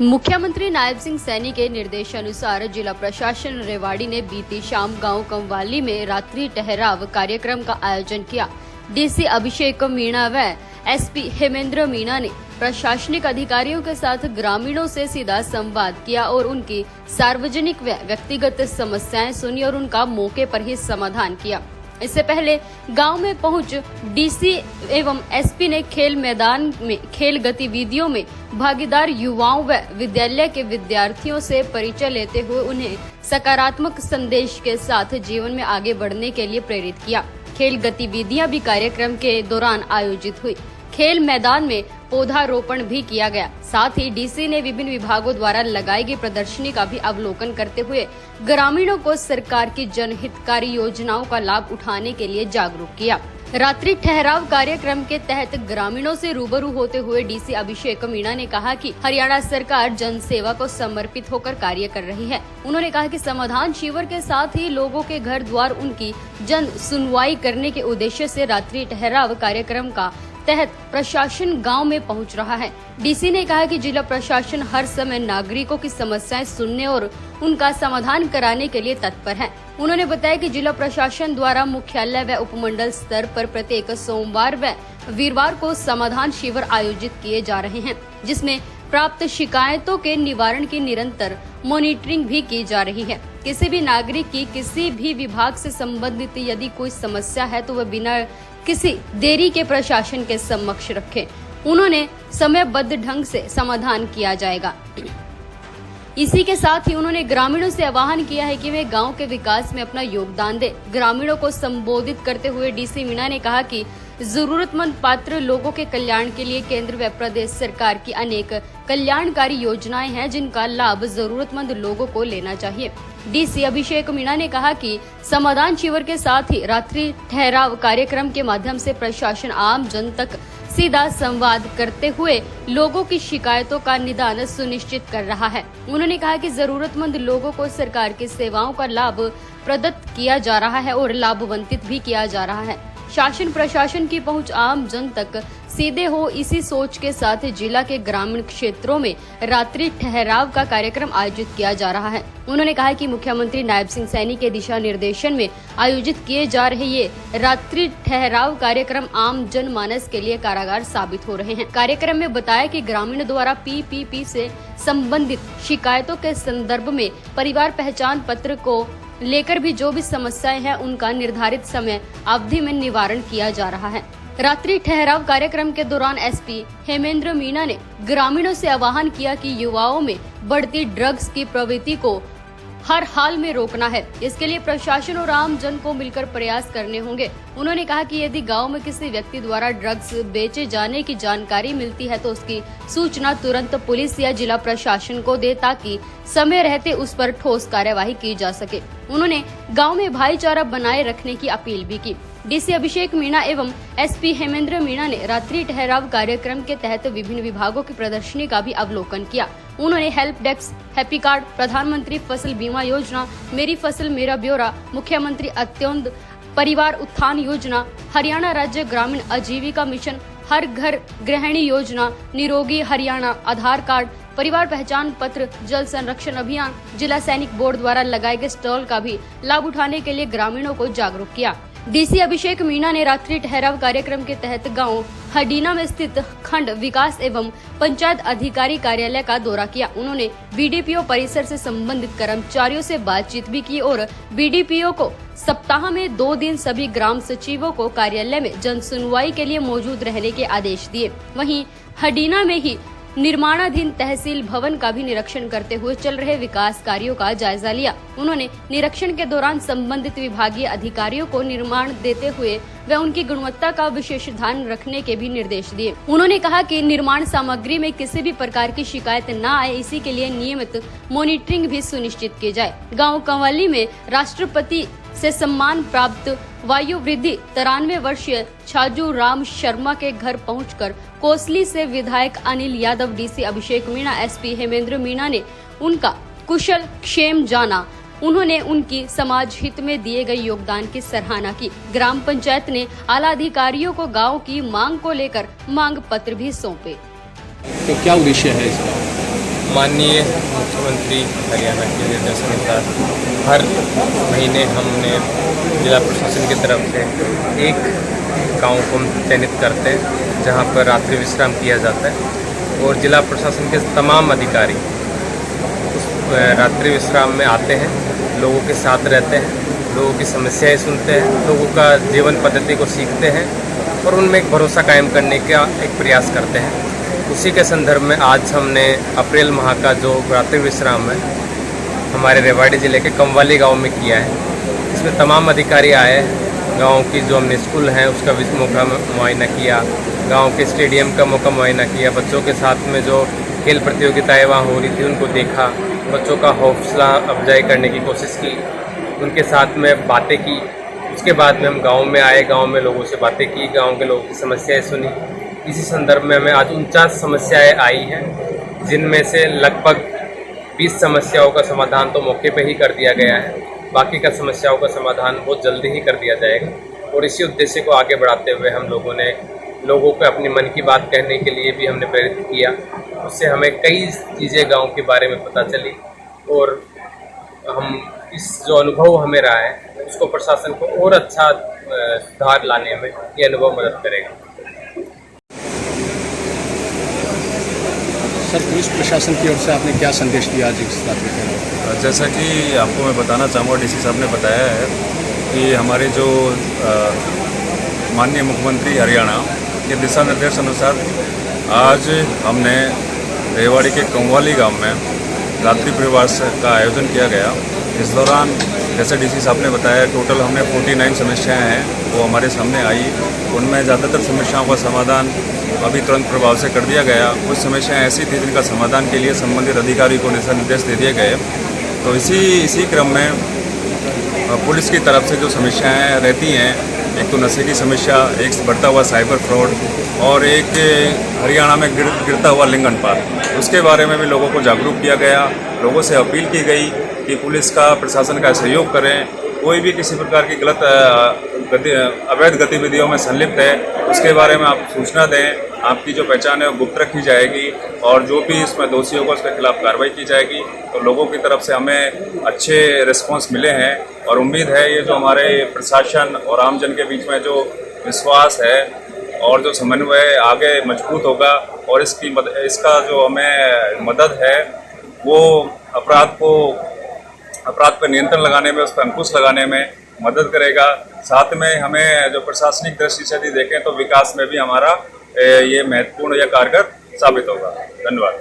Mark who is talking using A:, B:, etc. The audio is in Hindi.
A: मुख्यमंत्री नायब सिंह सैनी के निर्देशानुसार जिला प्रशासन रेवाड़ी ने बीती शाम गांव कंवाली में रात्रि ठहराव कार्यक्रम का आयोजन किया। डीसी अभिषेक मीणा व एसपी हेमेंद्र मीणा ने प्रशासनिक अधिकारियों के साथ ग्रामीणों से सीधा संवाद किया और उनकी सार्वजनिक व व्यक्तिगत समस्याएं सुनी और उनका मौके पर ही समाधान किया। इससे पहले गांव में पहुंच डीसी एवं एसपी ने खेल मैदान में खेल गतिविधियों में भागीदार युवाओं व विद्यालय के विद्यार्थियों से परिचय लेते हुए उन्हें सकारात्मक संदेश के साथ जीवन में आगे बढ़ने के लिए प्रेरित किया। खेल गतिविधियां भी कार्यक्रम के दौरान आयोजित हुई। खेल मैदान में पौधारोपण भी किया गया। साथ ही डीसी ने विभिन्न विभागों द्वारा लगाई गई प्रदर्शनी का भी अवलोकन करते हुए ग्रामीणों को सरकार की जनहितकारी योजनाओं का लाभ उठाने के लिए जागरूक किया। रात्रि ठहराव कार्यक्रम के तहत ग्रामीणों से रूबरू होते हुए डीसी अभिषेक मीणा ने कहा कि हरियाणा सरकार जन सेवा को समर्पित होकर कार्य कर रही है। उन्होंने कहा कि समाधान शिविर के साथ ही लोगों के घर द्वार उनकी जन सुनवाई करने के उद्देश्य से रात्रि ठहराव कार्यक्रम का तहत प्रशासन गांव में पहुंच रहा है। डीसी ने कहा कि जिला प्रशासन हर समय नागरिकों की समस्याएं सुनने और उनका समाधान कराने के लिए तत्पर है। उन्होंने बताया कि जिला प्रशासन द्वारा मुख्यालय व उपमंडल स्तर पर प्रत्येक सोमवार व वीरवार को समाधान शिविर आयोजित किए जा रहे हैं, जिसमें प्राप्त शिकायतों के निवारण की निरंतर मॉनिटरिंग भी की जा रही है। किसी भी नागरिक की किसी भी विभाग से संबंधित यदि कोई समस्या है तो वह बिना किसी देरी के प्रशासन के समक्ष रखें। उन्होंने समयबद्ध ढंग से समाधान किया जाएगा। इसी के साथ ही उन्होंने ग्रामीणों से आह्वान किया है कि वे गांव के विकास में अपना योगदान दें। ग्रामीणों को संबोधित करते हुए डीसी मीणा ने कहा कि जरूरतमंद पात्र लोगों के कल्याण के लिए केंद्र व प्रदेश सरकार की अनेक कल्याणकारी योजनाएं हैं, जिनका लाभ जरूरतमंद लोगों को लेना चाहिए। डीसी अभिषेक मीणा ने कहा कि समाधान शिविर के साथ ही रात्रि ठहराव कार्यक्रम के माध्यम से प्रशासन आम जन तक सीधा संवाद करते हुए लोगों की शिकायतों का निदान सुनिश्चित कर रहा है। उन्होंने कहा कि जरूरतमंद लोगों को सरकार की सेवाओं का लाभ प्रदत्त किया जा रहा है और लाभान्वित भी किया जा रहा है। शासन प्रशासन की पहुंच आम जन तक सीधे हो, इसी सोच के साथ जिला के ग्रामीण क्षेत्रों में रात्रि ठहराव का कार्यक्रम आयोजित किया जा रहा है। उन्होंने कहा कि मुख्यमंत्री नायब सिंह सैनी के दिशा निर्देशन में आयोजित किए जा रहे ये रात्रि ठहराव कार्यक्रम आम जनमानस के लिए कारागार साबित हो रहे हैं। कार्यक्रम में बताया कि ग्रामीण द्वारा पीपीपी से संबंधित शिकायतों के संदर्भ में परिवार पहचान पत्र को लेकर भी जो भी समस्याएं हैं उनका निर्धारित समय अवधि में निवारण किया जा रहा है। रात्रि ठहराव कार्यक्रम के दौरान एसपी हेमेंद्र मीणा ने ग्रामीणों से आह्वान किया कि युवाओं में बढ़ती ड्रग्स की प्रवृत्ति को हर हाल में रोकना है। इसके लिए प्रशासन और आम जन को मिलकर प्रयास करने होंगे। उन्होंने कहा कि यदि गांव में किसी व्यक्ति द्वारा ड्रग्स बेचे जाने की जानकारी मिलती है तो उसकी सूचना तुरंत पुलिस या जिला प्रशासन को दे, ताकि समय रहते उस पर ठोस कार्यवाही की जा सके। उन्होंने गांव में भाईचारा बनाए रखने की अपील भी की। डीसी अभिषेक मीणा एवं एसपी हेमेंद्र मीणा ने रात्रि ठहराव कार्यक्रम के तहत विभिन्न विभागों की प्रदर्शनी का भी अवलोकन किया। उन्होंने हेल्प डेस्क, हैप्पी कार्ड, प्रधानमंत्री फसल बीमा योजना, मेरी फसल मेरा ब्यौरा, मुख्यमंत्री अत्यंत परिवार उत्थान योजना, हरियाणा राज्य ग्रामीण आजीविका मिशन, हर घर गृहिणी योजना, निरोगी हरियाणा, आधार कार्ड, परिवार पहचान पत्र, जल संरक्षण अभियान, जिला सैनिक बोर्ड द्वारा लगाए गए स्टॉल का भी लाभ उठाने के लिए ग्रामीणों को जागरूक किया। डीसी अभिषेक मीणा ने रात्रि ठहराव कार्यक्रम के तहत गांव हडीना में स्थित खंड विकास एवं पंचायत अधिकारी कार्यालय का दौरा किया। उन्होंने बीडीपीओ परिसर से संबंधित कर्मचारियों से बातचीत भी की और बीडीपीओ को सप्ताह में 2 दिन सभी ग्राम सचिवों को कार्यालय में जन सुनवाई के लिए मौजूद रहने के आदेश दिए। वहीं हडीना में ही निर्माणाधीन तहसील भवन का भी निरीक्षण करते हुए चल रहे विकास कार्यों का जायजा लिया। उन्होंने निरीक्षण के दौरान संबंधित विभागीय अधिकारियों को निर्माण देते हुए व उनकी गुणवत्ता का विशेष ध्यान रखने के भी निर्देश दिए। उन्होंने कहा कि निर्माण सामग्री में किसी भी प्रकार की शिकायत न आए, इसी के लिए नियमित मॉनिटरिंग भी सुनिश्चित की जाए। गाँव कंवाली में राष्ट्रपति से सम्मान प्राप्त वायु वृद्धि 93 वर्षीय छाजू राम शर्मा के घर पहुंचकर कोसली से विधायक अनिल यादव, डीसी अभिषेक मीणा, एसपी हेमेंद्र मीणा ने उनका कुशल क्षेम जाना। उन्होंने उनकी समाज हित में दिए गए योगदान की सराहना की। ग्राम पंचायत ने आला अधिकारियों को गांव की मांग को लेकर मांग पत्र भी सौंपे।
B: तो क्या उद्देश्य है इसका? माननीय मुख्यमंत्री हरियाणा के निर्देशानुसार हर महीने हमने जिला प्रशासन की तरफ से एक गांव को चयनित करते हैं जहां पर रात्रि विश्राम किया जाता है और जिला प्रशासन के तमाम अधिकारी उस रात्रि विश्राम में आते हैं, लोगों के साथ रहते हैं, लोगों की समस्याएं सुनते हैं, लोगों का जीवन पद्धति को सीखते हैं और उनमें एक भरोसा कायम करने का एक प्रयास करते हैं। उसी के संदर्भ में आज हमने अप्रैल माह का जो रात्रि विश्राम है हमारे रेवाड़ी ज़िले के कंवाली गांव में किया है। इसमें तमाम अधिकारी आए, गांव की जो हमने स्कूल हैं उसका भी मौका मुआयना किया, गांव के स्टेडियम का मौका मुआयना किया, बच्चों के साथ में जो खेल प्रतियोगिताएं वहाँ हो रही थी उनको देखा, बच्चों का हौसला अफजाई करने की कोशिश की, उनके साथ में बातें की। उसके बाद में हम गांव में आए, गांव में लोगों से बातें की, गांव के लोगों की समस्याएं सुनी। इसी संदर्भ में हमें आज 49 समस्याएं आई हैं, जिनमें से लगभग 20 समस्याओं का समाधान तो मौके पे ही कर दिया गया है, बाकी का समस्याओं का समाधान बहुत जल्दी ही कर दिया जाएगा। और इसी उद्देश्य को आगे बढ़ाते हुए हम लोगों ने लोगों को अपनी मन की बात कहने के लिए भी हमने प्रेरित किया। उससे हमें कई चीज़ें गाँव के बारे में पता चली और हम इस जो अनुभव हमें रहा है उसको प्रशासन को और अच्छा सुधार लाने में ये अनुभव मदद करेगा।
C: सर, पुलिस प्रशासन की ओर से आपने क्या संदेश दिया आज इस रात्रि के?
D: जैसा कि आपको मैं बताना चाहूँगा, डीसी साहब ने बताया है कि हमारे जो माननीय मुख्यमंत्री हरियाणा के दिशा निर्देश अनुसार आज हमने रेवाड़ी के कंवाली गांव में रात्रि प्रवास का आयोजन किया गया। इस दौरान जैसे डीसी साहब ने बताया, टोटल हमने 49 समस्याएं हैं वो हमारे सामने आई। उनमें ज़्यादातर समस्याओं का समाधान अभी तुरंत प्रभाव से कर दिया गया। कुछ समस्याएं ऐसी थी जिनका समाधान के लिए संबंधित अधिकारी को दिशा निर्देश दे दिए गए। तो इसी क्रम में पुलिस की तरफ से जो समस्याएं रहती हैं, एक तो नशे की समस्या, एक बढ़ता हुआ साइबर फ्रॉड और एक हरियाणा में गिरता हुआ लिंग अनुपात, उसके बारे में भी लोगों को जागरूक किया गया। लोगों से अपील की गई कि पुलिस का प्रशासन का सहयोग करें, कोई भी किसी प्रकार की गलत अवैध गतिविधियों में संलिप्त है उसके बारे में आप सूचना दें। आपकी जो पहचान है वो गुप्त रखी जाएगी और जो भी इसमें दोषी होगा उसके खिलाफ कार्रवाई की जाएगी। तो लोगों की तरफ से हमें अच्छे रिस्पांस मिले हैं और उम्मीद है ये जो हमारे प्रशासन और आमजन के बीच में जो विश्वास है और जो समन्वय आगे मजबूत होगा और इसका जो हमें मदद है वो अपराध पर नियंत्रण लगाने में, उस पर अंकुश लगाने में मदद करेगा। साथ में हमें जो प्रशासनिक दृष्टि से यदि देखें तो विकास में भी हमारा ये महत्वपूर्ण या कारगर साबित होगा। धन्यवाद।